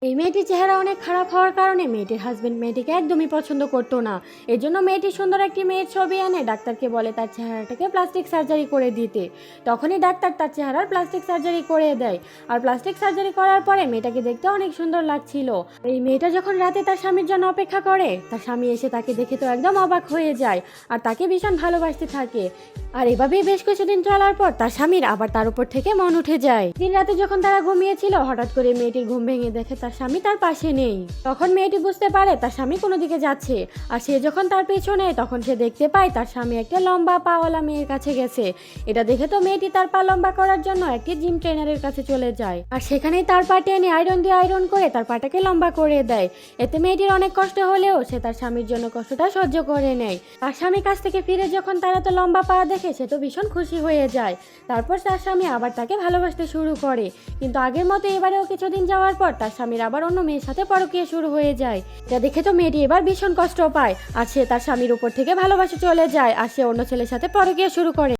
এই মেয়েটির চেহারা অনেক খারাপ হওয়ার কারণে মেয়েটির হাজবেন্ড মেয়েটিকে একদমই পছন্দ করতো না। এর জন্য মেয়েটি সুন্দর একটি মেয়ের ছবি এনে ডাক্তারকে বলে তার চেহারাটাকে প্লাস্টিক সার্জারি করে দিতে। তখনই ডাক্তার তার চেহারার প্লাস্টিক সার্জারি করে দেয়। আর প্লাস্টিক সার্জারি করার পরে মেয়েটাকে দেখতে অনেক সুন্দর লাগছিল। এই মেয়েটা যখন রাতে তার স্বামীর জন্য অপেক্ষা করে, তার স্বামী এসে তাকে দেখে তো একদম অবাক হয়ে যায় আর তাকে ভীষণ ভালোবাসতে থাকে। আর এভাবেই বেশ কিছুদিন চলার পর তার স্বামীর আবার তার উপর থেকে মন উঠে যায়। দিন রাতে যখন তারা ঘুমিয়েছিল, হঠাৎ করে মেয়েটির ঘুম ভেঙে দেখে তার স্বামী তার পাশে নেই। তখন মেয়েটি বুঝতে পারে তার স্বামী কোনো দিকে যাচ্ছে। আর সে যখন তার পেছনে, তখন সে দেখতে পায় তার স্বামী একটা লম্বা পাওয়ালা মেয়ের কাছে গেছে। এটা দেখে তো মেয়েটি তার পা লম্বা করার জন্য একটি জিম ট্রেনারের কাছে চলে যায়। আর সেখানেই তার পা টেনে আয়রন দিয়ে আয়রন করে তার পাটাকে লম্বা করে দেয়। এতে মেয়েটির অনেক কষ্ট হলেও সে তার স্বামীর জন্য কষ্টটা সহ্য করে নেয়। তার স্বামীর কাছ থেকে ফিরে যখন তারা তো লম্বা পা দেখে, সে তো ভীষণ খুশি হয়ে যায়। তারপর তার স্বামী আবার তাকে ভালোবাসতে শুরু করে। কিন্তু আগের মতো এবারেও কিছুদিন যাওয়ার পর তার স্বামীর আবার অন্য মেয়ের সাথে পরকীয়া শুরু হয়ে যায়। এটা দেখে তো মেয়েটি এবার ভীষণ কষ্ট পায় আর সে তার স্বামীর উপর থেকে ভালোবাসা চলে যায় আর সে অন্য ছেলের সাথে পরকীয়া শুরু করে।